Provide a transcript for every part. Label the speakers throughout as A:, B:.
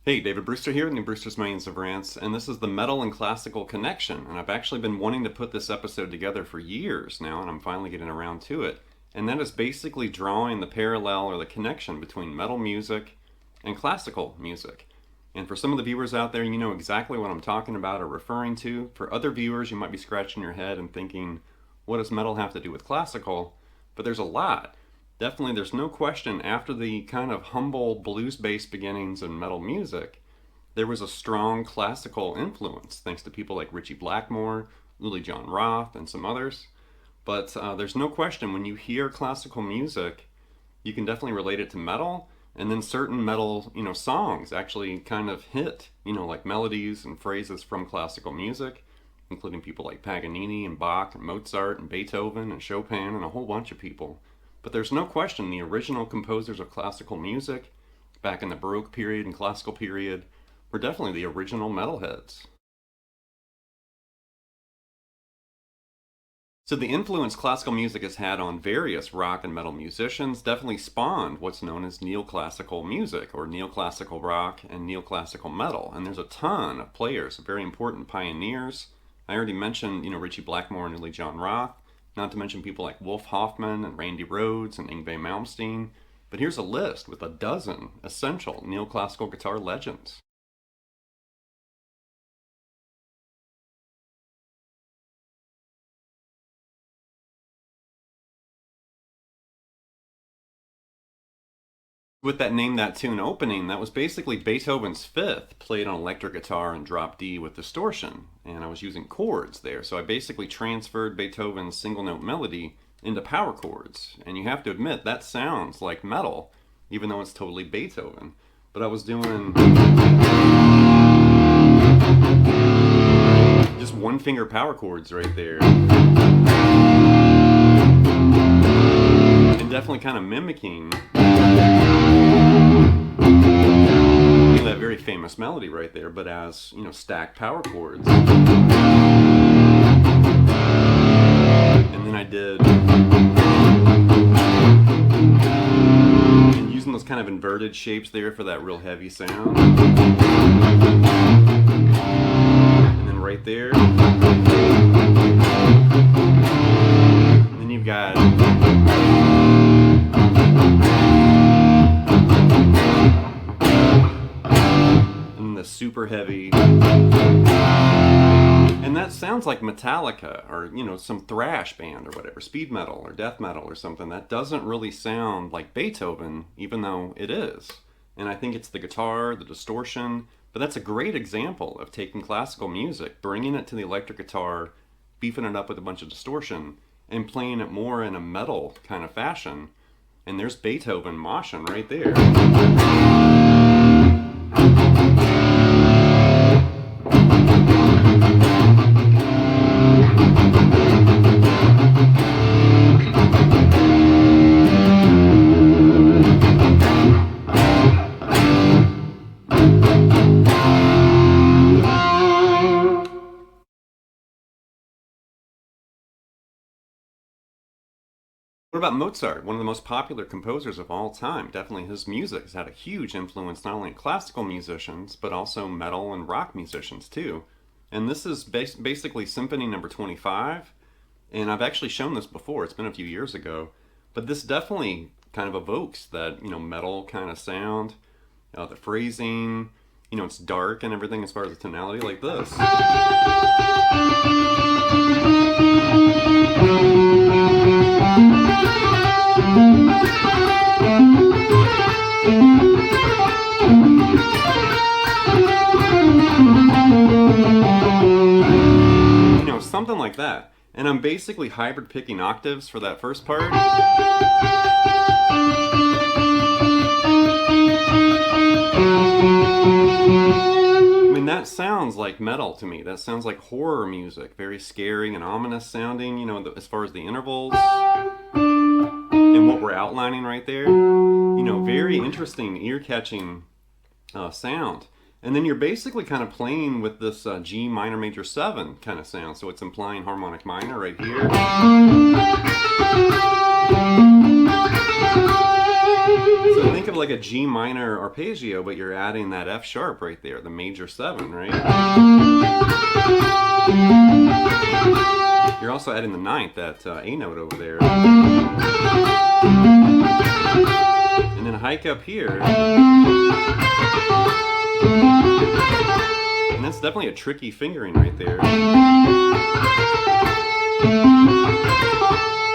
A: Hey, David Brewster here, in Brewster's Millions of Rants, and this is the metal and classical connection. And I've actually been wanting to put this episode together for years now, and I'm finally getting around to it. And that is basically drawing the parallel or the connection between metal music and classical music. And for some of the viewers out there, you know exactly what I'm talking about or referring to. For other viewers, you might be scratching your head and thinking, what does metal have to do with classical? But there's a lot. Definitely, there's no question, after the kind of humble blues-based beginnings in metal music, there was a strong classical influence, thanks to people like Ritchie Blackmore, Uli John Roth, and some others. But there's no question, when you hear classical music, you can definitely relate it to metal, and then certain metal, songs actually kind of hit, like melodies and phrases from classical music, including people like Paganini and Bach and Mozart and Beethoven and Chopin and a whole bunch of people. But there's no question the original composers of classical music, back in the Baroque period and classical period, were definitely the original metalheads. So the influence classical music has had on various rock and metal musicians definitely spawned what's known as neoclassical music, or neoclassical rock and neoclassical metal. And there's a ton of players, very important pioneers. I already mentioned, Ritchie Blackmore and Uli John Roth. Not to mention people like Wolf Hoffman and Randy Rhoads and Yngwie Malmsteen. But here's a list with a dozen essential neoclassical guitar legends. With that Name That Tune opening, that was basically Beethoven's Fifth, played on electric guitar and drop D with distortion. And I was using chords there, so I basically transferred Beethoven's single note melody into power chords. And you have to admit, that sounds like metal, even though it's totally Beethoven. But I was doing just one finger power chords right there. And definitely kind of mimicking that very famous melody right there, but as, stacked power chords. And then I did, and using those kind of inverted shapes there for that real heavy sound. And then right there. And then you've got super heavy, and that sounds like Metallica or some thrash band or whatever, speed metal or death metal or something. That doesn't really sound like Beethoven, even though it is. And I think it's the guitar, the distortion, but that's a great example of taking classical music, bringing it to the electric guitar, beefing it up with a bunch of distortion, and playing it more in a metal kind of fashion. And there's Beethoven moshing right there. What about Mozart, one of the most popular composers of all time? Definitely his music has had a huge influence not only on classical musicians, but also metal and rock musicians too. And this is basically Symphony No.5, and I've actually shown this before, it's been a few years ago, but this definitely kind of evokes that, metal kind of sound, the phrasing, it's dark and everything as far as the tonality, like this. Something like that. And I'm basically hybrid picking octaves for that first part. I mean, that sounds like metal to me. That sounds like horror music, very scary and ominous sounding, you know, as far as the intervals and what we're outlining right there. You know, very interesting, ear-catching sound. And then you're basically kind of playing with this G minor major 7 kind of sound. So it's implying harmonic minor right here. So think of like a G minor arpeggio, but you're adding that F sharp right there, the major 7, right? You're also adding the 9th, that A note over there. And then a hike up here. And that's definitely a tricky fingering right there.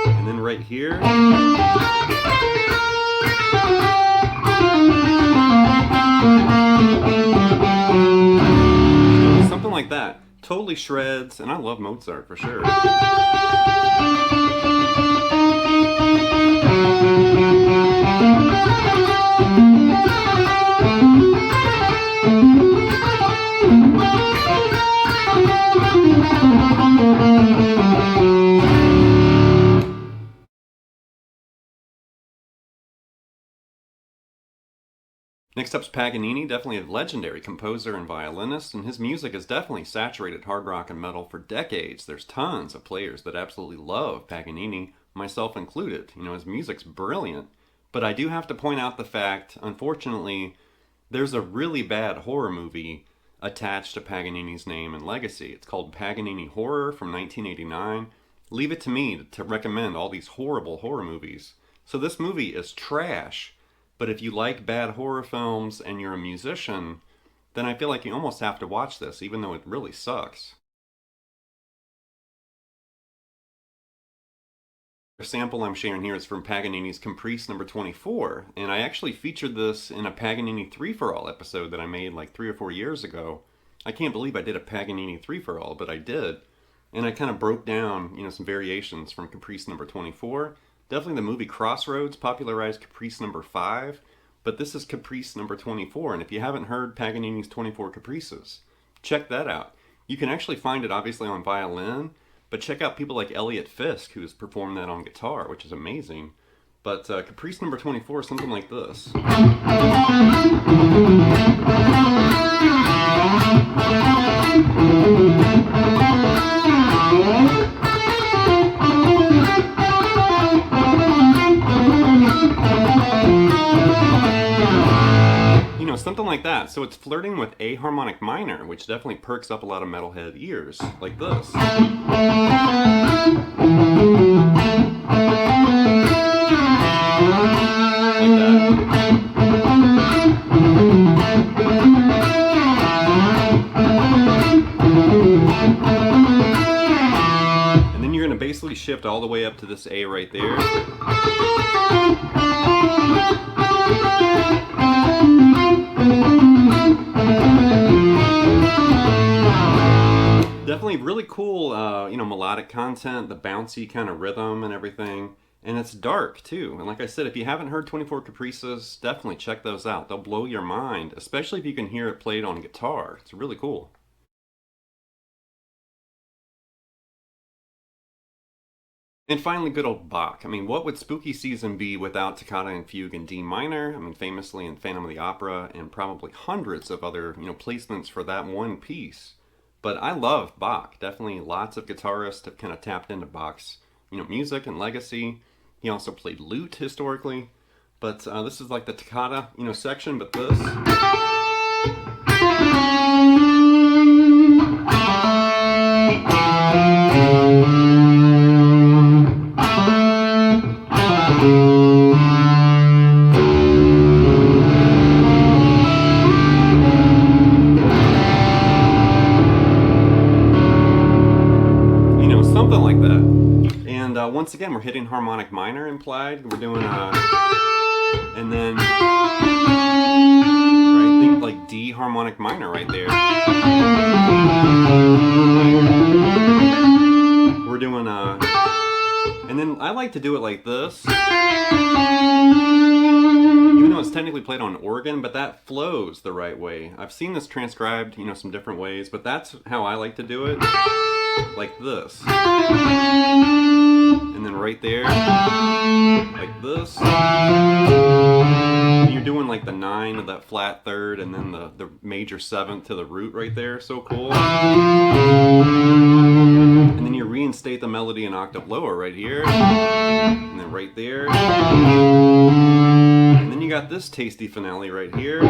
A: And then right here. Something like that. Totally shreds, and I love Mozart for sure. Next up's Paganini, definitely a legendary composer and violinist, and his music has definitely saturated hard rock and metal for decades. There's tons of players that absolutely love Paganini, myself included. You know, his music's brilliant. But I do have to point out the fact, unfortunately, there's a really bad horror movie attached to Paganini's name and legacy. It's called Paganini Horror from 1989. Leave it to me to recommend all these horrible horror movies. So this movie is trash. But if you like bad horror films and you're a musician, then I feel like you almost have to watch this, even though it really sucks. The sample I'm sharing here is from Paganini's Caprice No. 24, and I actually featured this in a Paganini 3-for-all episode that I made like 3 or 4 years ago. I can't believe I did a Paganini 3-for-all, but I did. And I kind of broke down, you know, some variations from Caprice No. 24. Definitely the movie Crossroads popularized Caprice No. 5, but this is Caprice No. 24, and if you haven't heard Paganini's 24 Caprices, check that out. You can actually find it obviously on violin, but check out people like Elliot Fisk, who's performed that on guitar, which is amazing. But Caprice No. 24 is something like this. You know, something like that. So it's flirting with A harmonic minor, which definitely perks up a lot of metalhead ears, like this. And then you're going to basically shift all the way up to this A right there. Definitely really cool, you know, melodic content, the bouncy kind of rhythm and everything. And it's dark too. And like I said, if you haven't heard 24 Caprices, definitely check those out. They'll blow your mind, especially if you can hear it played on guitar. It's really cool. And finally, good old Bach. I mean, what would Spooky Season be without Toccata and Fugue in D minor? I mean, famously in Phantom of the Opera, and probably hundreds of other, you know, placements for that one piece. But I love Bach. Definitely lots of guitarists have kind of tapped into Bach's, you know, music and legacy. He also played lute historically. But this is like the Toccata, you know, section, but this. Once again, we're hitting harmonic minor implied. We're doing and then, right, think like D harmonic minor right there. We're doing and then I like to do it like this. Even though it's technically played on organ, but that flows the right way. I've seen this transcribed, some different ways, but that's how I like to do it. Like this. And then right there, like this. And you're doing like the 9 of that flat third, and then the major 7th to the root right there. So cool. And then you reinstate the melody an octave lower right here. And then right there. And then you got this tasty finale right here.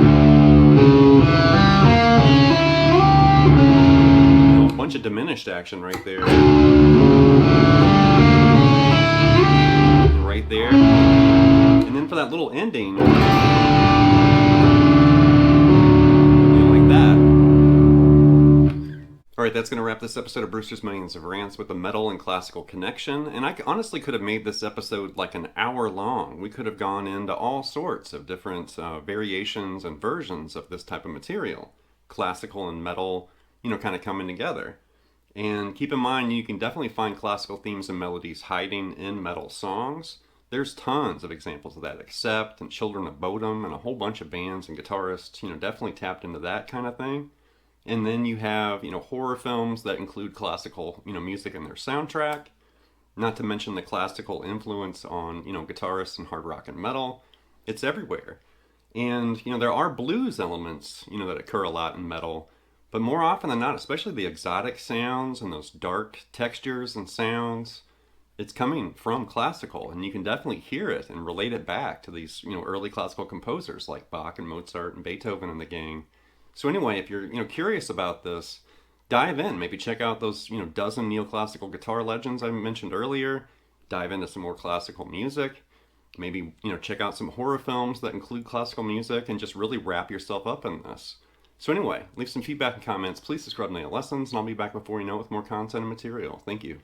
A: A bunch of diminished action right there. And right there. And then for that little ending, like that. Alright, that's going to wrap this episode of Brewster's Millions of Rants with the metal and classical connection. And I honestly could have made this episode like an hour long. We could have gone into all sorts of different variations and versions of this type of material. Classical and metal, kind of coming together. And keep in mind, you can definitely find classical themes and melodies hiding in metal songs. There's tons of examples of that. Except and Children of Bodom and a whole bunch of bands and guitarists, definitely tapped into that kind of thing. And then you have, horror films that include classical, music in their soundtrack. Not to mention the classical influence on, guitarists and hard rock and metal. It's everywhere. And, there are blues elements, that occur a lot in metal. But more often than not, especially the exotic sounds and those dark textures and sounds, it's coming from classical. And you can definitely hear it and relate it back to these, early classical composers like Bach and Mozart and Beethoven and the gang. So anyway, if you're curious about this, dive in. Maybe check out those dozen neoclassical guitar legends I mentioned earlier. Dive into some more classical music. Maybe check out some horror films that include classical music and just really wrap yourself up in this. So anyway, leave some feedback and comments. Please subscribe to Nail Lessons, and I'll be back before you know it with more content and material. Thank you.